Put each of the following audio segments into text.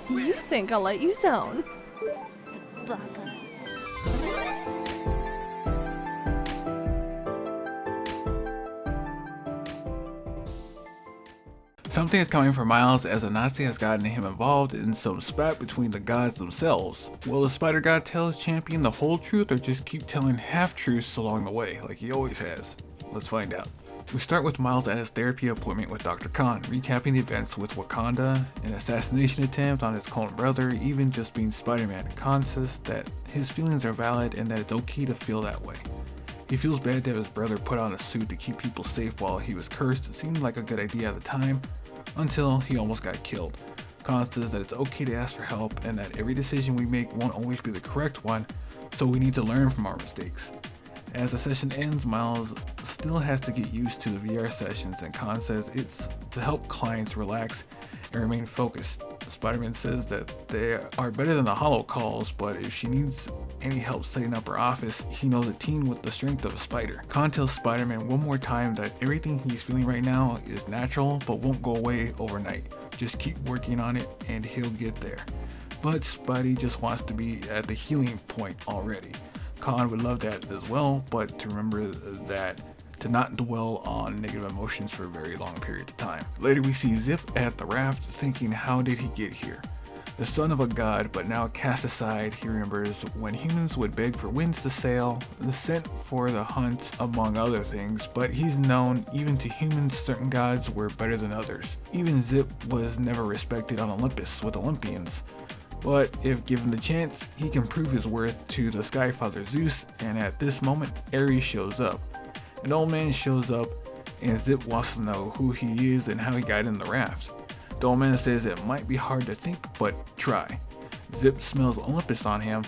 You think I'll let you zone? Something is coming for Miles as Anansi has gotten him involved in some spat between the gods themselves. Will the spider god tell his champion the whole truth or just keep telling half-truths along the way, like he always has? Let's find out. We start with Miles at his therapy appointment with Dr. Khan, recapping the events with Maganda, an assassination attempt on his clone brother, even just being Spider-Man. Khan says that his feelings are valid and that it's okay to feel that way. He feels bad to have his brother put on a suit to keep people safe while he was cursed. It seemed like a good idea at the time, until he almost got killed. Khan says that it's okay to ask for help and that every decision we make won't always be the correct one, so we need to learn from our mistakes. As the session ends, Miles still has to get used to the VR sessions, and Khan says it's to help clients relax and remain focused. Spider-Man says that they are better than the hollow calls, but if she needs any help setting up her office, he knows a teen with the strength of a spider. Khan tells Spider-Man one more time that everything he's feeling right now is natural but won't go away overnight. Just keep working on it and he'll get there. But Spidey just wants to be at the healing point already. Khan would love that as well, but to remember that to not dwell on negative emotions for a very long period of time. Later we see Zip at the raft thinking, how did he get here? The son of a god, but now cast aside, he remembers when humans would beg for winds to sail, sent for the hunt, among other things, but he's known even to humans certain gods were better than others. Even Zip was never respected on Olympus with Olympians. But if given the chance, he can prove his worth to the Skyfather Zeus, and at this moment, Ares shows up. An old man shows up, and Zip wants to know who he is and how he got in the raft. The old man says it might be hard to think, but try. Zip smells Olympus on him,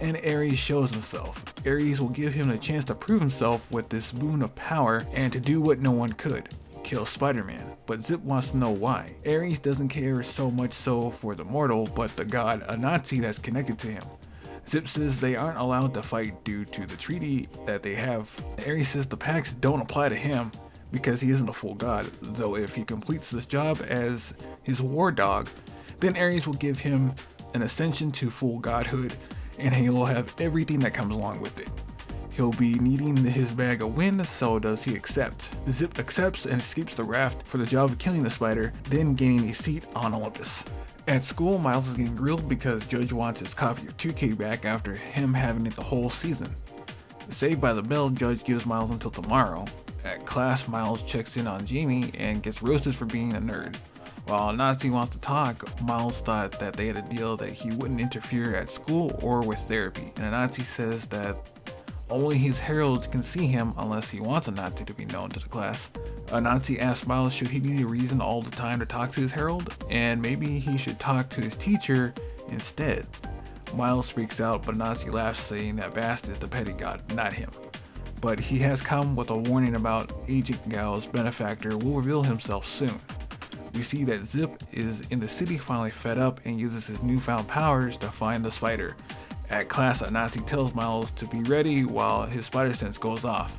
and Ares shows himself. Ares will give him a chance to prove himself with this boon of power and to do what no one could. Kill Spider-Man, but Zip wants to know why. Ares doesn't care so much so for the mortal, but the god Anansi that's connected to him. Zip says they aren't allowed to fight due to the treaty that they have. Ares says the pacts don't apply to him because he isn't a full god, though if he completes this job as his war dog, then Ares will give him an ascension to full godhood and he will have everything that comes along with it. He'll be needing his bag of wind, so does he accept? Zip accepts and escapes the raft for the job of killing the spider, then gaining a seat on Olympus. At school, Miles is getting grilled because Judge wants his copy of 2K back after him having it the whole season. Saved by the bell, Judge gives Miles until tomorrow. At class, Miles checks in on Jamie and gets roasted for being a nerd. While Anansi wants to talk, Miles thought that they had a deal that he wouldn't interfere at school or with therapy, and Anansi says that only his heralds can see him unless he wants Anansi to be known to the class. Anansi asks Miles should he need a reason all the time to talk to his herald, and maybe he should talk to his teacher instead. Miles freaks out, but Anansi laughs, saying that Bast is the petty god, not him. But he has come with a warning about Agent Gao's benefactor will reveal himself soon. We see that Zip is in the city finally fed up and uses his newfound powers to find the spider. At class, Anansi tells Miles to be ready while his spider sense goes off.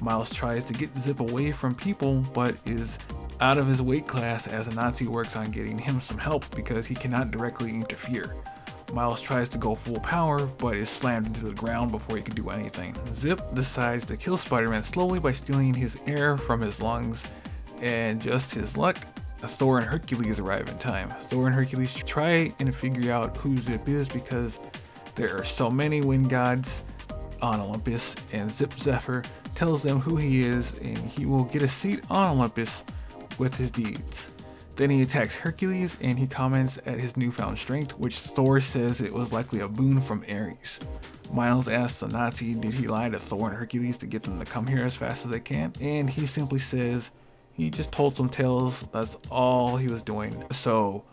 Miles tries to get Zip away from people, but is out of his weight class as Anansi works on getting him some help because he cannot directly interfere. Miles tries to go full power, but is slammed into the ground before he can do anything. Zip decides to kill Spider-Man slowly by stealing his air from his lungs, and just his luck, Thor and Hercules arrive in time. Thor and Hercules try and figure out who Zip is because there are so many wind gods on Olympus, and Zip Zephyr tells them who he is and he will get a seat on Olympus with his deeds. Then he attacks Hercules and he comments at his newfound strength, which Thor says it was likely a boon from Ares. Miles asks Anansi did he lie to Thor and Hercules to get them to come here as fast as they can, and he simply says he just told some tales, that's all he was doing, so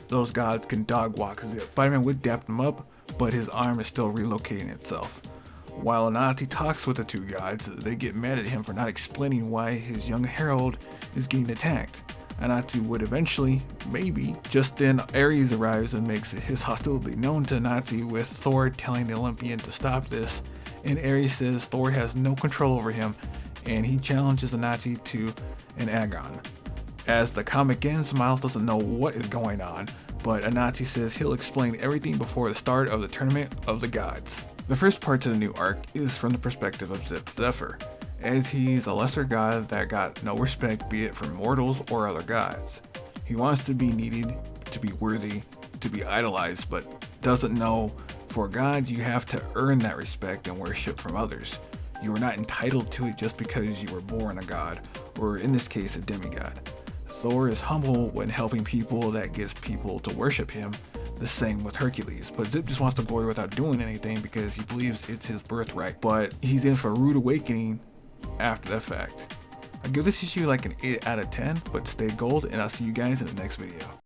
those gods can dog walk Zip. Spider-Man would dap him up, but his arm is still relocating itself. While Anansi talks with the two gods, they get mad at him for not explaining why his young herald is getting attacked. Anansi would eventually, maybe. Just then, Ares arrives and makes his hostility known to Anansi, with Thor telling the Olympian to stop this, and Ares says Thor has no control over him, and he challenges Anansi to an agon. As the comic ends, Miles doesn't know what is going on, but Anansi says he'll explain everything before the start of the Tournament of the Gods. The first part to the new arc is from the perspective of Zephyr, as he's a lesser god that got no respect, be it from mortals or other gods. He wants to be needed, to be worthy, to be idolized, but doesn't know for God you have to earn that respect and worship from others. You are not entitled to it just because you were born a god, or in this case a demigod. Thor is humble when helping people that gets people to worship him, the same with Hercules, but Zip just wants to glory without doing anything because he believes it's his birthright, but he's in for a rude awakening after the fact. I give this issue like an 8 out of 10, but stay gold and I'll see you guys in the next video.